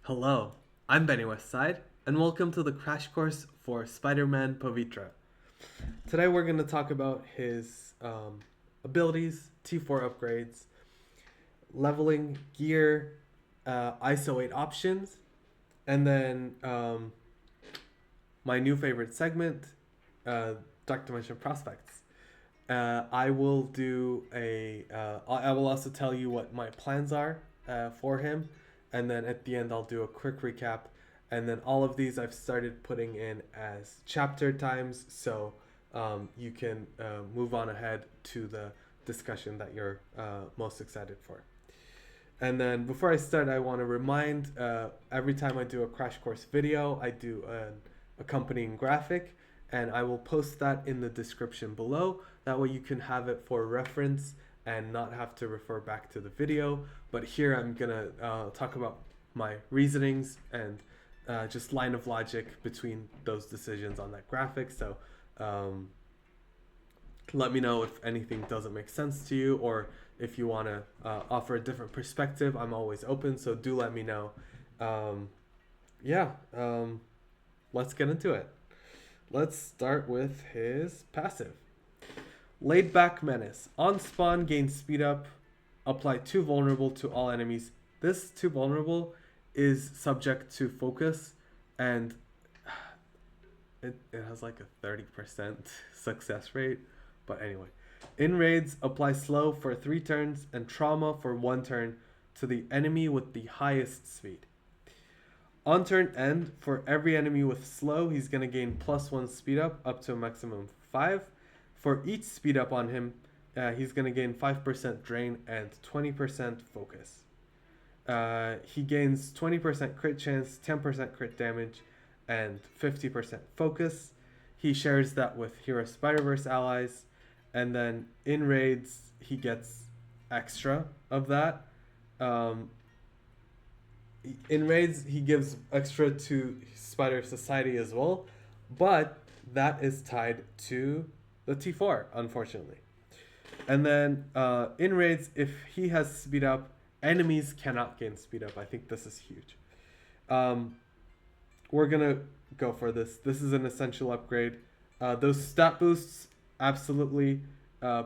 Hello, I'm Benny Westside, and welcome to the crash course for Spider-Man Pavitra. Today we're going to talk about his abilities, T4 upgrades, leveling, gear, ISO 8 options, and then my new favorite segment, Dark Dimension Prospects. I will do I will also tell you what my plans are for him, and then at the end I'll do a quick recap, and then all of these I've started putting in as chapter times, so you can move on ahead to the discussion that you're most excited for. And then before I start, I want to remind every time I do a crash course video, I do an accompanying graphic, and I will post that in the description below. That way you can have it for reference and not have to refer back to the video. But here I'm going to talk about my reasonings and just line of logic between those decisions on that graphic. So um, let me know if anything doesn't make sense to you, or if you want to offer a different perspective. I'm always open, so do let me know. Um, yeah, let's get into it. Let's start with his passive. Laid back menace. On spawn, gain speed up. Apply 2 vulnerable to all enemies. This 2 vulnerable is subject to focus, and it has like a 30% success rate. But anyway, in raids, apply slow for 3 turns and trauma for 1 turn to the enemy with the highest speed. On turn end, for every enemy with slow, he's going to gain +1 speed up to a maximum of 5. For each speed up on him, he's going to gain 5% drain and 20% focus. He gains 20% crit chance, 10% crit damage, and 50% focus. He shares that with Hero Spider-Verse allies, and then in raids, he gets extra of that. In raids, he gives extra to Spider Society as well, but that is tied to the T4, unfortunately. And then in raids, if he has speed up, enemies cannot gain speed up. I think this is huge. We're gonna go for this. This is an essential upgrade. Those stat boosts, absolutely.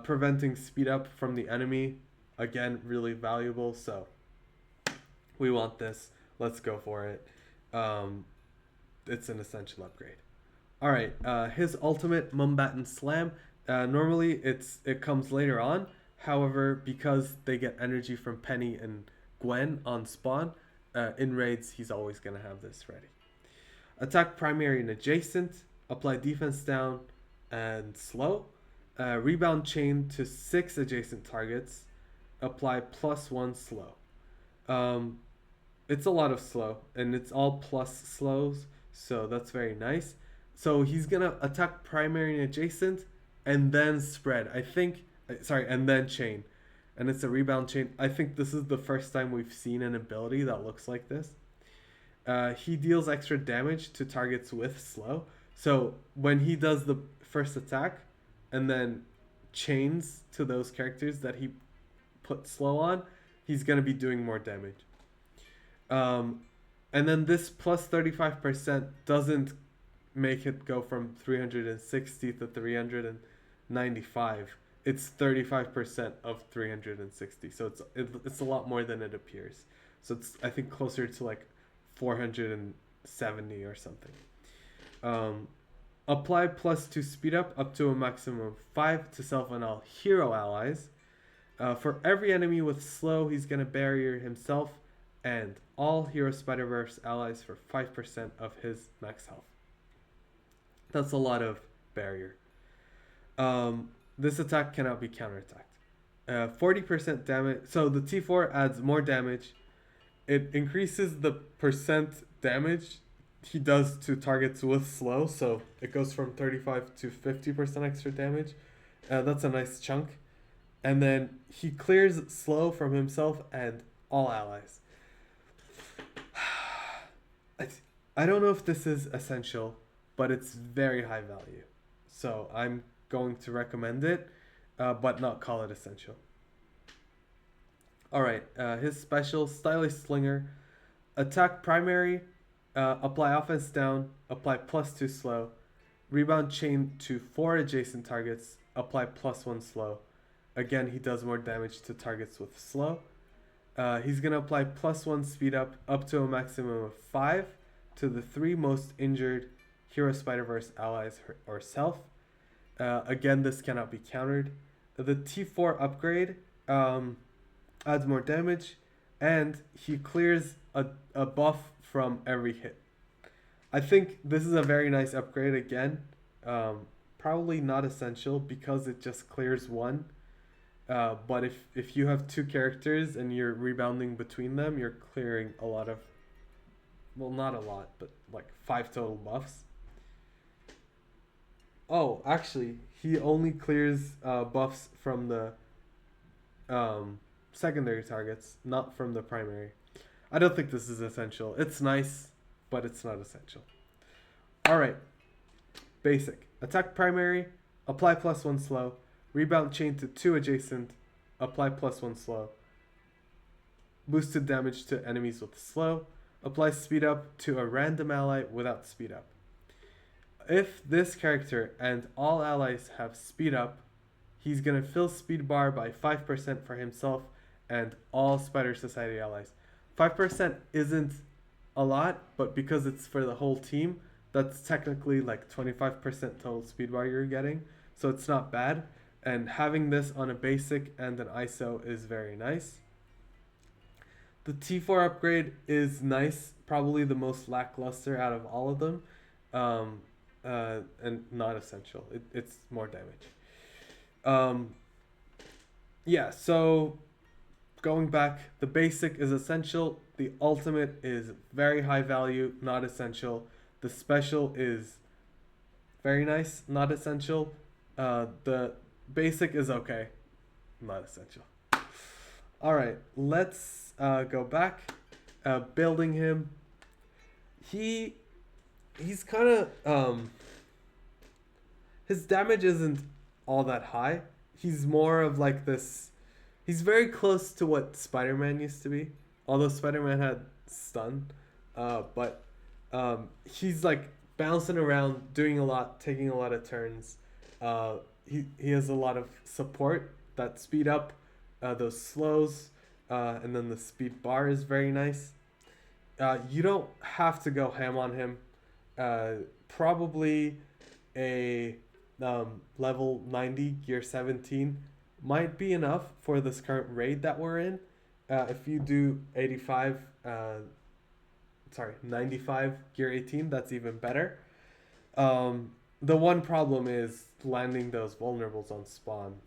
Preventing speed up from the enemy, again, really valuable. So we want this. Let's go for it. It's an essential upgrade. All right, his ultimate Mumbattan Slam. Normally it comes later on. However, because they get energy from Penny and Gwen on spawn, in raids he's always gonna have this ready. Attack primary and adjacent. Apply defense down and slow. Rebound chain to 6 adjacent targets. Apply +1 slow. It's a lot of slow, and it's all plus slows, so that's very nice. So he's gonna attack primary and adjacent, and then spread. And then chain, and it's a rebound chain. I think this is the first time we've seen an ability that looks like this. He deals extra damage to targets with slow. So when he does the first attack, and then chains to those characters that he put slow on, he's gonna be doing more damage. And then this plus 35% doesn't make it go from 360 to 395. It's 35% of 360. So it's a lot more than it appears. So it's, I think, closer to like 470 or something. Apply +2 speed up to a maximum of 5 to self and all hero allies. For every enemy with slow, he's going to barrier himself and all Hero Spider-Verse allies for 5% of his max health. That's a lot of barrier. This attack cannot be counterattacked. 40% damage. So the T4 adds more damage. It increases the percent damage he does to targets with slow. So it goes from 35 to 50% extra damage. That's a nice chunk. And then he clears slow from himself and all allies. I don't know if this is essential, but it's very high value. So I'm going to recommend it, but not call it essential. All right, his special, Stylish Slinger. Attack primary, apply offense down, apply +2 slow. Rebound chain to 4 adjacent targets, apply +1 slow. Again, he does more damage to targets with slow. He's going to apply +1 speed up to a maximum of 5 to the 3 most injured Hero Spider-Verse allies or self. Again, this cannot be countered. The T4 upgrade adds more damage, and he clears a buff from every hit. I think this is a very nice upgrade again. Probably not essential because it just clears one. But if you have two characters and you're rebounding between them, you're clearing a lot of, well, not a lot, but like 5 total buffs. Oh, actually, he only clears buffs from the secondary targets, not from the primary. I don't think this is essential. It's nice, but it's not essential. Alright, basic. Attack primary, apply +1 slow. Rebound chain to 2 adjacent, apply +1 slow. Boosted damage to enemies with slow. Apply speed up to a random ally without speed up. If this character and all allies have speed up, he's going to fill speed bar by 5% for himself and all Spider Society allies. 5% isn't a lot, but because it's for the whole team, that's technically like 25% total speed bar you're getting, so it's not bad. And having this on a basic and an ISO is very nice. The T4 upgrade is nice, probably the most lackluster out of all of them, and not essential. It's more damage. Yeah, so going back, the basic is essential. The ultimate is very high value, not essential. The special is very nice, not essential. The basic is okay, not essential. All right, let's go back. Building him. He's kind of his damage isn't all that high. He's more of like this. He's very close to what Spider-Man used to be, although Spider-Man had stun. But he's like bouncing around, doing a lot, taking a lot of turns. He has a lot of support that speed up, those slows, and then the speed bar is very nice. You don't have to go ham on him. Probably a level 90 gear 17 might be enough for this current raid that we're in. If you do 95 gear 18, that's even better. The one problem is landing those vulnerables on spawn.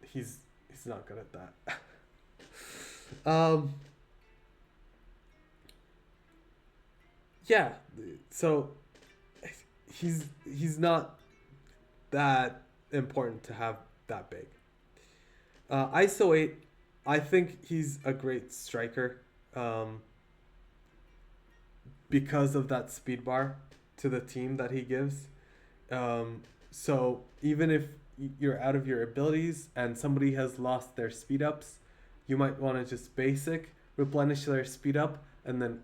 He's not good at that. Yeah, so he's not that important to have that big. ISO 8, I think he's a great striker because of that speed bar to the team that he gives. So even if you're out of your abilities and somebody has lost their speed ups, you might want to just basic, replenish their speed up, and then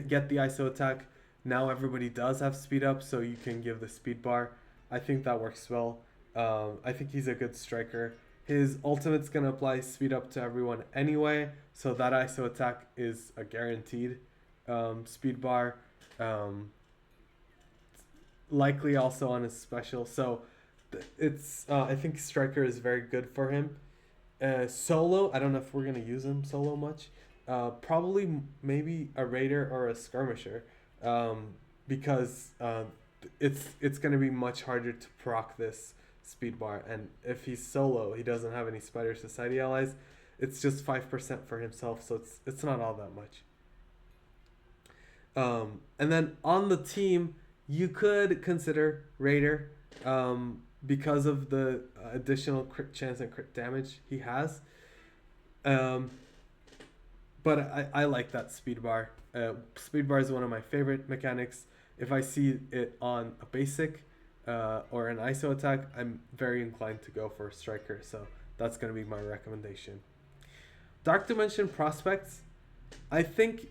get the ISO attack. Now everybody does have speed up, so you can give the speed bar. I think that works well. I think he's a good striker. His ultimate's going to apply speed up to everyone anyway, so that ISO attack is a guaranteed speed bar. Likely also on his special, so it's I think striker is very good for him. Solo, I don't know if we're going to use him solo much. Probably maybe a raider or a skirmisher, because it's going to be much harder to proc this speed bar, and if he's solo, he doesn't have any Spider Society allies. It's just 5% for himself, so it's not all that much. And then on the team, you could consider Raider, because of the additional crit chance and crit damage he has. But I like that speed bar. Speed bar is one of my favorite mechanics. If I see it on a basic or an ISO attack, I'm very inclined to go for a striker. So that's going to be my recommendation. Dark Dimension Prospects, I think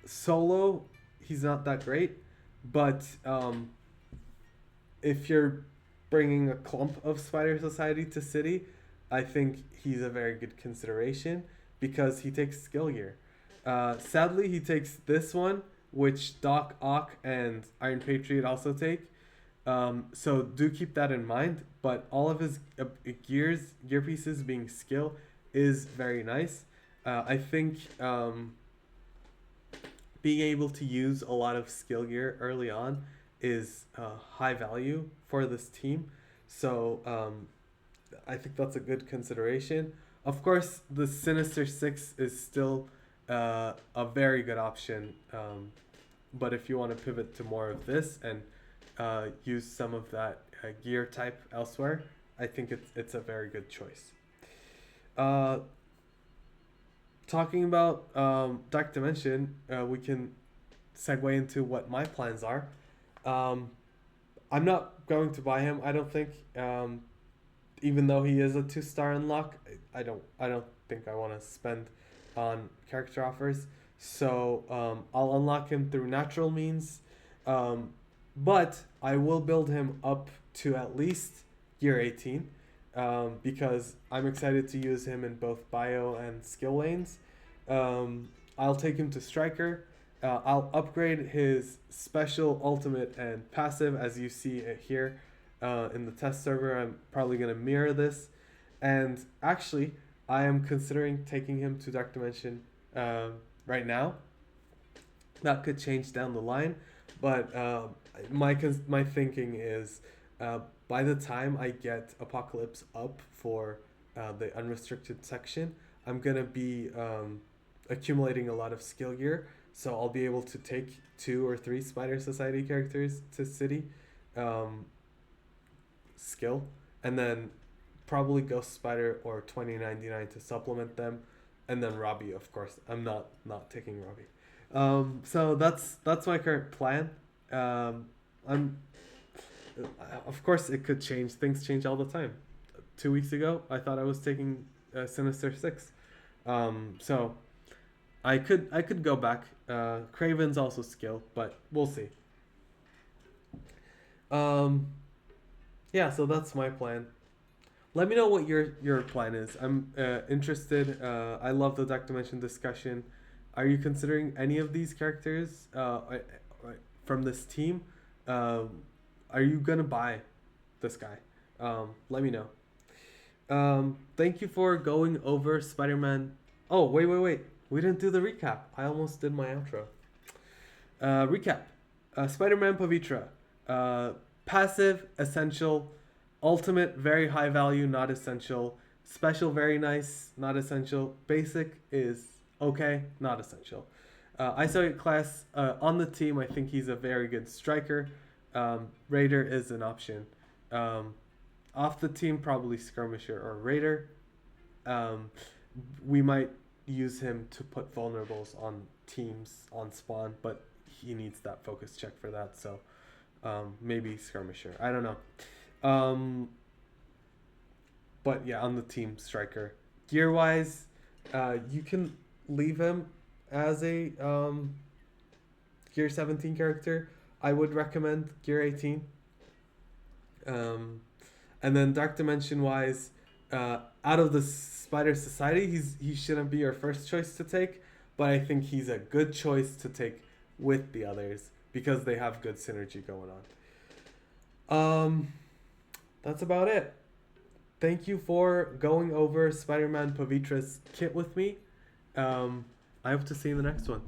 Solo, he's not that great, but if you're bringing a clump of Spider Society to City, I think he's a very good consideration because he takes skill gear. Sadly, he takes this one, which Doc Ock and Iron Patriot also take. So do keep that in mind. But all of his gear pieces being skill is very nice. I think being able to use a lot of skill gear early on is high value for this team. So I think that's a good consideration. Of course, the Sinister Six is still a very good option. But if you want to pivot to more of this and use some of that gear type elsewhere, I think it's a very good choice. Uh, Talking about Dark Dimension, we can segue into what my plans are. Um, I'm not going to buy him. I don't think, even though he is a 2-star unlock, I don't think I want to spend on character offers. So I'll unlock him through natural means, um, but I will build him up to at least year 18, because I'm excited to use him in both bio and skill lanes. I'll take him to striker. I'll upgrade his special, ultimate, and passive as you see it here in the test server. I'm probably going to mirror this. And actually, I am considering taking him to Dark Dimension right now. That could change down the line. But my thinking is by the time I get Apocalypse up for the unrestricted section, I'm going to be accumulating a lot of skill gear, so I'll be able to take 2 or 3 Spider Society characters to City skill, and then probably Ghost Spider or 2099 to supplement them, and then Robbie, of course. I'm not taking Robbie. So that's my current plan. I'm Of course it could change. Things change all the time. 2 weeks ago, I thought I was taking Sinister Six. So I could go back. Craven's also skill, but we'll see. Um, yeah, so that's my plan. Let me know what your plan is. I'm interested. I love the Dark Dimension discussion. Are you considering any of these characters from this team? Are you gonna buy this guy? Let me know. Thank you for going over Spider-Man. Oh, wait. We didn't do the recap. I almost did my outro. Recap. Spider-Man Pavitra. Passive, essential. Ultimate, very high value, not essential. Special, very nice, not essential. Basic is okay, not essential. Isolate class on the team, I think he's a very good striker. Raider is an option. Off the team, probably Skirmisher or Raider. We might use him to put vulnerables on teams on spawn, but he needs that focus check for that, so maybe Skirmisher. I don't know. But yeah, on the team, striker. Gear wise, you can leave him as a gear 17 character. I would recommend gear 18. And then Dark Dimension wise, out of the Spider Society, he shouldn't be your first choice to take, but I think he's a good choice to take with the others because they have good synergy going on. That's about it. Thank you for going over Spider-Man Pavitra's kit with me. I hope to see you in the next one.